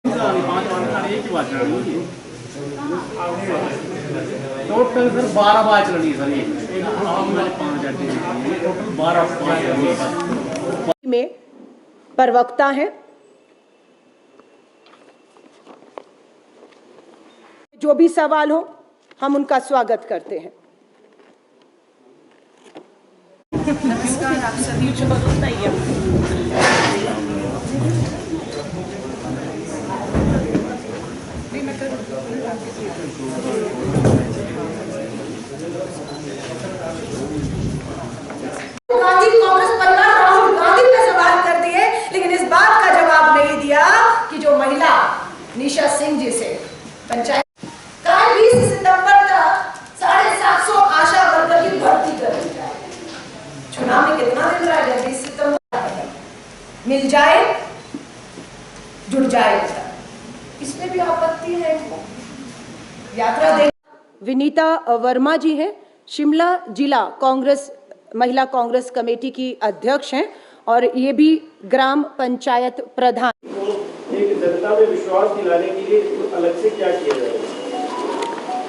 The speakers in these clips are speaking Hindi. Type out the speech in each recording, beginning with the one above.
टोटल सर 12 बार चलनी सर ये टोटल 12 में प्रवक्ता हैं, जो भी सवाल हो हम उनका स्वागत करते हैं। नमस्कार, आप सभी को बताइए। गांधी कांग्रेस परिवार राहुल गांधी पे सवाल कर दिए, लेकिन इस बात का जवाब नहीं दिया कि जो महिला निशा सिंह जी से पंचायत कल 20 सितंबर तक 750 आशा वर्कर की भर्ती कर दी जाए। चुनाव में कितना दिन रह गया? 20 सितंबर मिल जाए, जुड़ जाए, इसमें भी आपत्ति है। यात्रा दे विनीता वर्मा जी हैं, शिमला जिला कांग्रेस महिला कांग्रेस कमेटी की अध्यक्ष हैं और ये भी ग्राम पंचायत प्रधान। एक जनता में विश्वास दिलाने के लिए अलग से क्या किया जाएगा?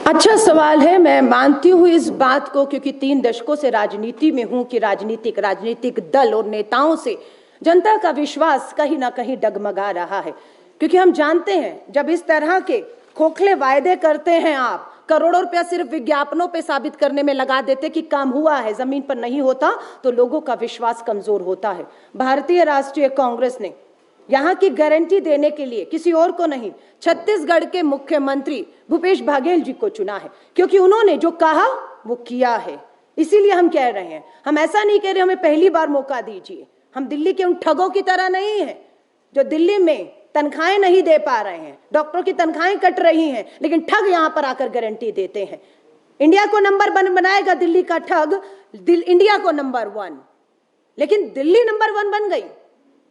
अच्छा सवाल है। मैं मानती हूँ इस बात को, क्योंकि 3 दशकों से राजनीति में हूँ, कि राजनीतिक दल और नेताओं से जनता का विश्वास कहीं ना कहीं डगमगा रहा है। क्योंकि हम जानते हैं जब इस तरह के खोखले वायदे करते हैं, आप करोड़ों रुपया सिर्फ विज्ञापनों पे साबित करने में लगा देते कि काम हुआ है, जमीन पर नहीं होता, तो लोगों का विश्वास कमजोर होता है। भारतीय राष्ट्रीय कांग्रेस ने यहाँ की गारंटी देने के लिए किसी और को नहीं, छत्तीसगढ़ के मुख्यमंत्री भूपेश बघेल जी को चुना है, क्योंकि उन्होंने जो कहा वो किया है। इसीलिए हम कह रहे हैं, हम ऐसा नहीं कह रहे हमें पहली बार मौका दीजिए। हम दिल्ली के उन ठगों की तरह नहीं है जो दिल्ली में तनख्वाहें नहीं दे पा रहे हैं, डॉक्टरों की तनख्वाहें कट रही हैं, लेकिन ठग यहां पर आकर गारंटी देते हैं। इंडिया को नंबर 1 बनाएगा दिल्ली का ठग, इंडिया को नंबर 1, लेकिन दिल्ली नंबर 1 बन गई,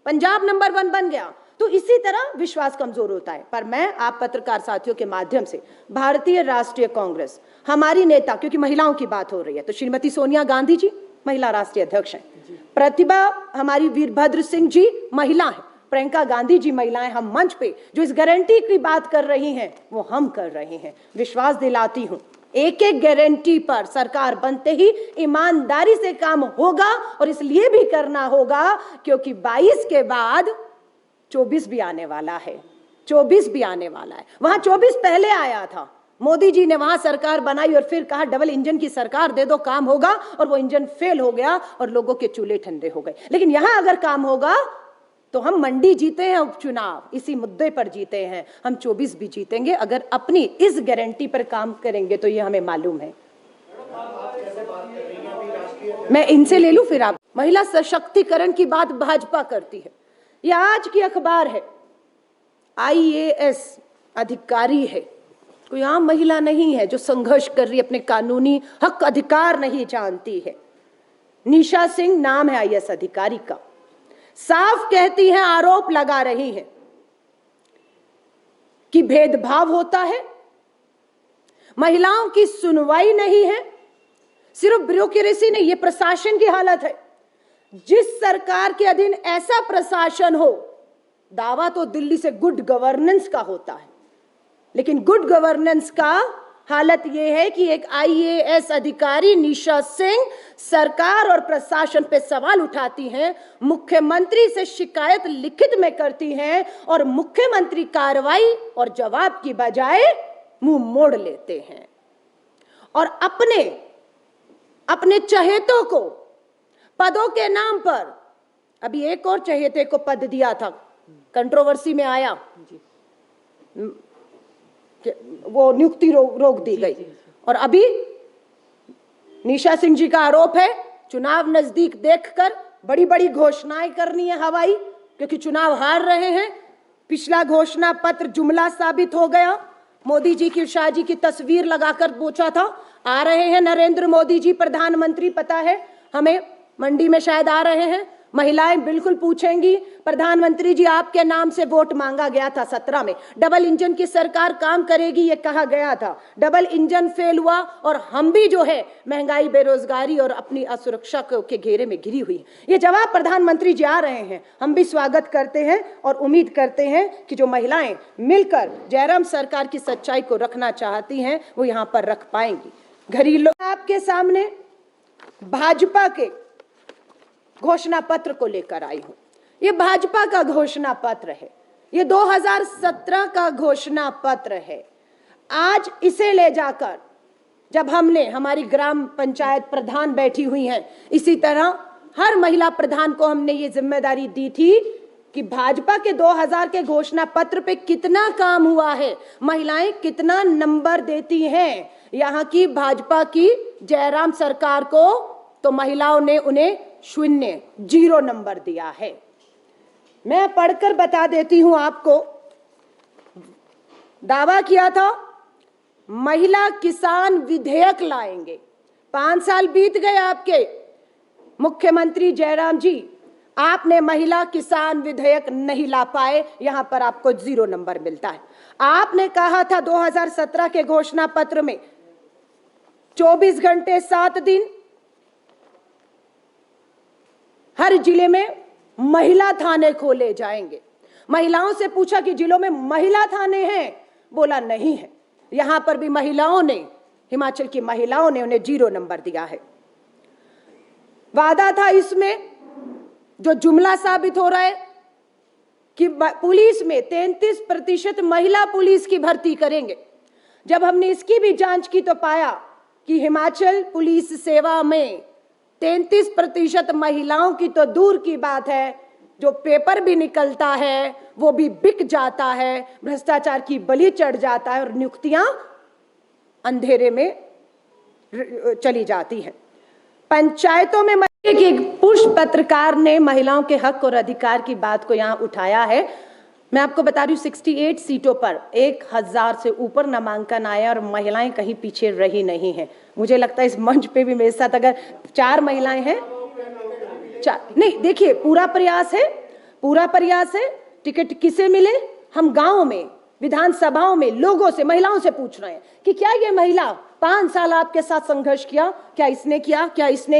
पंजाब नंबर 1 बन गया, तो इसी तरह विश्वास कमजोर होता है। पर मैं आप पत्रकार साथियों के माध्यम से भारतीय राष्ट्रीय कांग्रेस, हमारी नेता, क्योंकि महिलाओं की बात हो रही है, तो श्रीमती सोनिया गांधी जी महिला राष्ट्रीय अध्यक्ष हैं, प्रतिभा हमारी वीरभद्र सिंह जी महिला है, प्रियंका गांधी जी महिलाएं, हम मंच पे जो इस गारंटी की बात कर रही हैं वो हम कर रहे हैं। विश्वास दिलाती हूं एक एक गारंटी पर सरकार बनते ही ईमानदारी से काम होगा, और इसलिए भी करना होगा क्योंकि 22 के बाद 24 भी आने वाला है, 24 भी आने वाला है। वहां 24 पहले आया था, मोदी जी ने वहां सरकार बनाई और फिर कहा डबल इंजन की सरकार दे दो, काम होगा, और वो इंजन फेल हो गया और लोगों के चूल्हे ठंडे हो गए। लेकिन यहां अगर काम होगा तो हम मंडी जीते हैं, उपचुनाव इसी मुद्दे पर जीते हैं, हम 24 भी जीतेंगे अगर अपनी इस गारंटी पर काम करेंगे, तो ये हमें मालूम है। मैं इनसे ले लूं फिर आप। महिला सशक्तिकरण की बात भाजपा करती है, यह आज की अखबार है, IAS अधिकारी है, कोई आम महिला नहीं है जो संघर्ष कर रही, अपने कानूनी हक अधिकार नहीं जानती है। निशा सिंह नाम है IAS अधिकारी का, साफ कहती हैं, आरोप लगा रही हैं कि भेदभाव होता है, महिलाओं की सुनवाई नहीं है, सिर्फ ब्यूरोक्रेसी नहीं, ये प्रशासन की हालत है। जिस सरकार के अधीन ऐसा प्रशासन हो, दावा तो दिल्ली से गुड गवर्नेंस का होता है, लेकिन गुड गवर्नेंस का हालत यह है कि एक IAS अधिकारी निशा सिंह सरकार और प्रशासन पे सवाल उठाती हैं, मुख्यमंत्री से शिकायत लिखित में करती हैं, और मुख्यमंत्री कार्रवाई और जवाब की बजाय मुंह मोड़ लेते हैं और अपने चहेतों को पदों के नाम पर, अभी एक और चहेते को पद दिया था, कंट्रोवर्सी में आया, वो नियुक्ति रोक दी गई, और अभी निशा सिंह जी का आरोप है चुनाव नजदीक देखकर बड़ी बड़ी घोषणाएं करनी है हवाई, क्योंकि चुनाव हार रहे हैं। पिछला घोषणा पत्र जुमला साबित हो गया, मोदी जी की शाह जी की तस्वीर लगाकर पूछा था, आ रहे हैं नरेंद्र मोदी जी प्रधानमंत्री, पता है हमें, मंडी में शायद आ रहे हैं, महिलाएं बिल्कुल पूछेंगी, प्रधानमंत्री जी आपके नाम से वोट मांगा गया था 17 में, डबल इंजन की सरकार काम करेगी ये कहा गया था, डबल इंजन फेल हुआ और हम भी जो है महंगाई, बेरोजगारी और अपनी असुरक्षा के घेरे में घिरी हुई। ये जवाब प्रधानमंत्री जी आ रहे हैं, हम भी स्वागत करते हैं और उम्मीद करते हैं कि जो महिलाएं मिलकर जयराम सरकार की सच्चाई को रखना चाहती हैं वो यहां पर रख पाएंगी। घरेलू आपके सामने भाजपा के घोषणा पत्र को लेकर आई हूं। ये भाजपा का घोषणा पत्र है, ये 2017 का घोषणा पत्र है। आज इसे ले जाकर जब हमने, हमारी ग्राम पंचायत प्रधान बैठी हुई हैं, इसी तरह हर महिला प्रधान को हमने ये जिम्मेदारी दी थी कि भाजपा के 2000 के घोषणा पत्र पे कितना काम हुआ है, महिलाएं कितना नंबर देती हैं यहाँ की भाजपा की जयराम सरकार को, तो महिलाओं ने उन्हें 0 नंबर दिया है। मैं पढ़कर बता देती हूं आपको। दावा किया था महिला किसान विधेयक लाएंगे, 5 साल बीत गए आपके मुख्यमंत्री जयराम जी, आपने महिला किसान विधेयक नहीं ला पाए, यहां पर आपको 0 नंबर मिलता है। आपने कहा था 2017 के घोषणा पत्र में 24 घंटे 7 दिन हर जिले में महिला थाने खोले जाएंगे। महिलाओं से पूछा कि जिलों में महिला थाने हैं, बोला नहीं है। यहां पर भी महिलाओं ने, हिमाचल की महिलाओं ने उन्हें 0 नंबर दिया है। वादा था इसमें, जो जुमला साबित हो रहा है कि पुलिस में 33% महिला पुलिस की भर्ती करेंगे। जब हमने इसकी भी जांच की तो पाया कि हिमाचल पुलिस सेवा में 33% महिलाओं की तो दूर की बात है, जो पेपर भी निकलता है वो भी बिक जाता है, भ्रष्टाचार की बलि चढ़ जाता है और नियुक्तियां अंधेरे में चली जाती हैं। पंचायतों में एक पुरुष पत्रकार ने महिलाओं के हक और अधिकार की बात को यहां उठाया है। मैं आपको बता रही हूँ 68 सीटों पर 1000 से ऊपर नामांकन आया और महिलाएं कहीं पीछे रही नहीं हैं। मुझे लगता है इस मंच पे भी मेरे साथ अगर 4 महिलाएं हैं, 4 नहीं, देखिए पूरा प्रयास है। टिकट किसे मिले, हम गाँव में, विधानसभाओं में लोगों से, महिलाओं से पूछ रहे हैं कि क्या ये महिला 5 साल आपके साथ संघर्ष किया, क्या इसने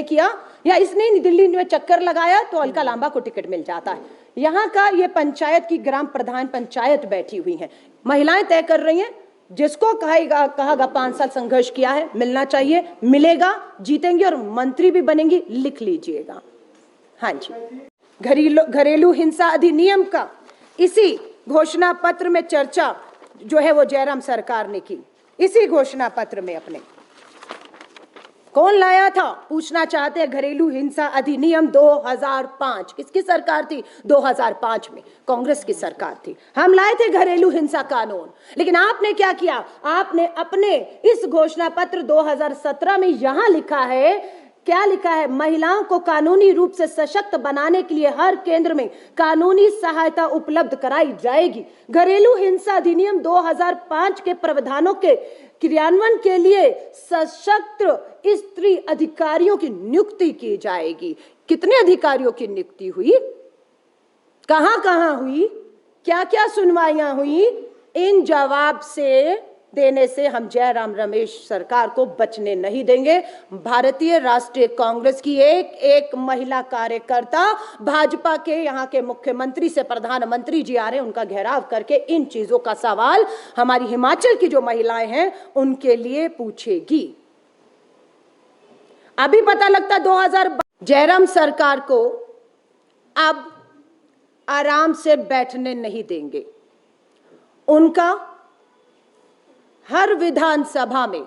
किया, या इसने दिल्ली में चक्कर लगाया तो अलका लांबा को टिकट मिल जाता है। यहाँ का ये पंचायत की ग्राम प्रधान पंचायत बैठी हुई हैं, महिलाएं तय कर रही हैं। जिसको कहेगा 5 साल संघर्ष किया है, मिलना चाहिए, मिलेगा, जीतेंगे और मंत्री भी बनेंगी, लिख लीजिएगा। हाँ जी, घरेलू हिंसा अधिनियम का इसी घोषणा पत्र में चर्चा जो है वो जयराम सरकार ने की। इसी घोषणा पत्र में अपने कौन लाया था, पूछना चाहते हैं। घरेलू हिंसा अधिनियम 2005 किसकी सरकार थी? 2005 में कांग्रेस की सरकार थी। हम लाए थे घरेलू हिंसा कानून, लेकिन आपने क्या किया, आपने अपने इस घोषणा पत्र 2017 में यहां लिखा है, क्या लिखा है, महिलाओं को कानूनी रूप से सशक्त बनाने के लिए हर केंद्र में कानूनी सहायता उपलब्ध कराई जाएगी। घरेलू हिंसा अधिनियम 2005 के प्रावधानों के क्रियान्वयन के लिए सशक्त स्त्री अधिकारियों की नियुक्ति की जाएगी। कितने अधिकारियों की नियुक्ति हुई, कहां हुई, क्या क्या सुनवाइयां हुई, इन जवाब से देने से हम जयराम रमेश सरकार को बचने नहीं देंगे। भारतीय राष्ट्रीय कांग्रेस की एक महिला कार्यकर्ता, भाजपा के यहाँ के मुख्यमंत्री से प्रधानमंत्री जी आ रहे हैं, उनका घेराव करके इन चीजों का सवाल हमारी हिमाचल की जो महिलाएं हैं उनके लिए पूछेगी। अभी पता लगता 2022 जयराम सरकार को अब आराम से बैठने नहीं देंगे। उनका हर विधानसभा में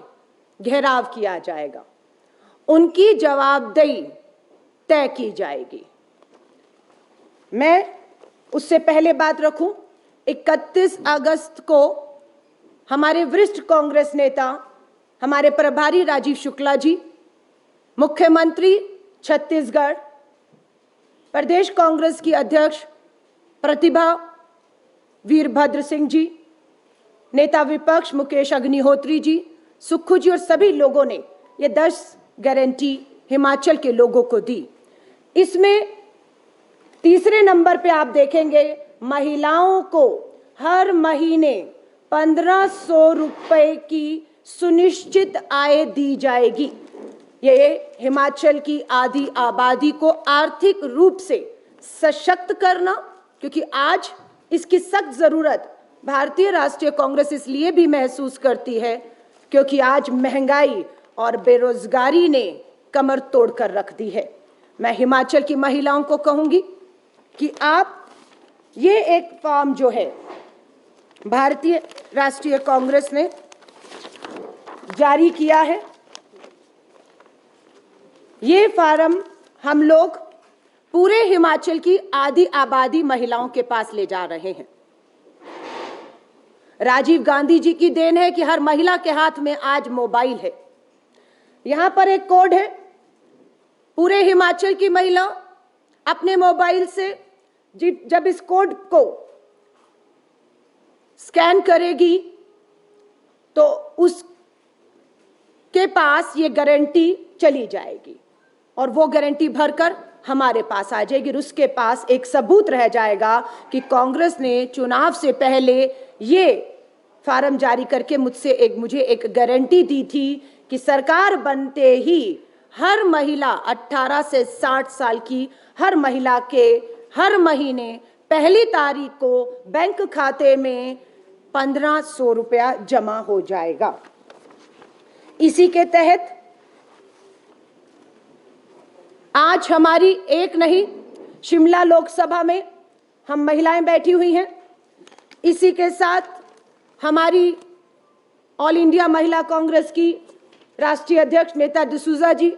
घेराव किया जाएगा, उनकी जवाबदेही तय की जाएगी। मैं उससे पहले बात रखूं, 31 अगस्त को हमारे वरिष्ठ कांग्रेस नेता, हमारे प्रभारी राजीव शुक्ला जी, मुख्यमंत्री छत्तीसगढ़, प्रदेश कांग्रेस की अध्यक्ष प्रतिभा वीरभद्र सिंह जी, नेता विपक्ष मुकेश अग्निहोत्री जी, सुक्खू जी और सभी लोगों ने ये 10 गारंटी हिमाचल के लोगों को दी। इसमें तीसरे नंबर पे आप देखेंगे महिलाओं को हर महीने 1500 रुपए की सुनिश्चित आय दी जाएगी। ये हिमाचल की आधी आबादी को आर्थिक रूप से सशक्त करना, क्योंकि आज इसकी सख्त जरूरत भारतीय राष्ट्रीय कांग्रेस इसलिए भी महसूस करती है क्योंकि आज महंगाई और बेरोजगारी ने कमर तोड़कर रख दी है। मैं हिमाचल की महिलाओं को कहूंगी कि आप ये एक फॉर्म जो है भारतीय राष्ट्रीय कांग्रेस ने जारी किया है, ये फॉर्म हम लोग पूरे हिमाचल की आधी आबादी महिलाओं के पास ले जा रहे हैं। राजीव गांधी जी की देन है कि हर महिला के हाथ में आज मोबाइल है। यहां पर एक कोड है, पूरे हिमाचल की महिला अपने मोबाइल से जब इस कोड को स्कैन करेगी तो उसके पास ये गारंटी चली जाएगी और वो गारंटी भरकर हमारे पास आ जाएगी। उसके पास एक सबूत रह जाएगा कि कांग्रेस ने चुनाव से पहले ये फॉर्म जारी करके मुझे एक गारंटी दी थी कि सरकार बनते ही हर महिला 18 से 60 साल की हर महिला के हर महीने पहली तारीख को बैंक खाते में 1500 रुपया जमा हो जाएगा। इसी के तहत आज हमारी एक नहीं, शिमला लोकसभा में हम महिलाएं बैठी हुई हैं। इसी के साथ हमारी ऑल इंडिया महिला कांग्रेस की राष्ट्रीय अध्यक्ष नेता डिसूजा जी,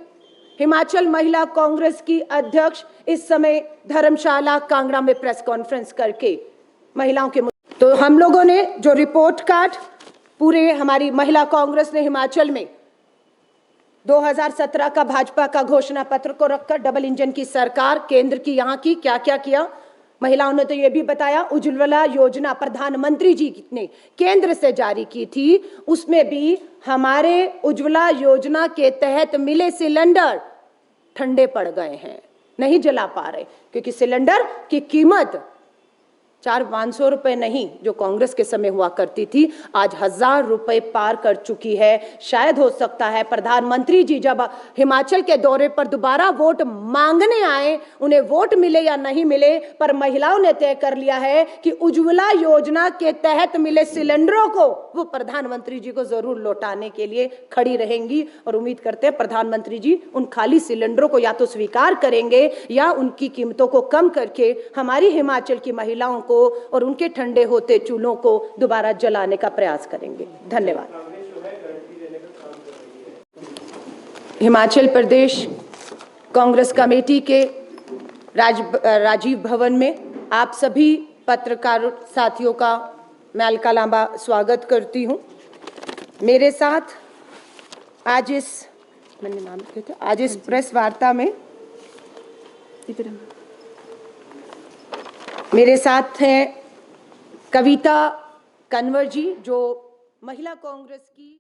हिमाचल महिला कांग्रेस की अध्यक्ष इस समय धर्मशाला कांगड़ा में प्रेस कॉन्फ्रेंस करके महिलाओं के तो हम लोगों ने जो रिपोर्ट कार्ड पूरे हमारी महिला कांग्रेस ने हिमाचल में 2017 का भाजपा का घोषणा पत्र को रखकर डबल इंजन की सरकार केंद्र की यहाँ की क्या क्या किया, महिलाओं ने तो ये भी बताया। उज्ज्वला योजना प्रधानमंत्री जी ने केंद्र से जारी की थी, उसमें भी हमारे उज्ज्वला योजना के तहत मिले सिलेंडर ठंडे पड़ गए हैं, नहीं जला पा रहे, क्योंकि सिलेंडर की कीमत 400-500 रुपए नहीं जो कांग्रेस के समय हुआ करती थी, आज 1000 रुपए पार कर चुकी है। शायद हो सकता है प्रधानमंत्री जी जब हिमाचल के दौरे पर दोबारा वोट मांगने आए, उन्हें वोट मिले या नहीं मिले, पर महिलाओं ने तय कर लिया है कि उज्ज्वला योजना के तहत मिले सिलेंडरों को वो प्रधानमंत्री जी को जरूर लौटाने के लिए खड़ी रहेंगी। और उम्मीद करते हैं प्रधानमंत्री जी उन खाली सिलेंडरों को या तो स्वीकार करेंगे या उनकी कीमतों को कम करके हमारी हिमाचल की महिलाओं को और उनके ठंडे होते चूल्हों को दोबारा जलाने का प्रयास करेंगे। धन्यवाद। हिमाचल प्रदेश कांग्रेस कमेटी के राजीव भवन में आप सभी पत्रकार साथियों का मैं अलका लांबा स्वागत करती हूं। मेरे साथ आज इस प्रेस वार्ता में मेरे साथ हैं कविता कन्वर जी, जो महिला कांग्रेस की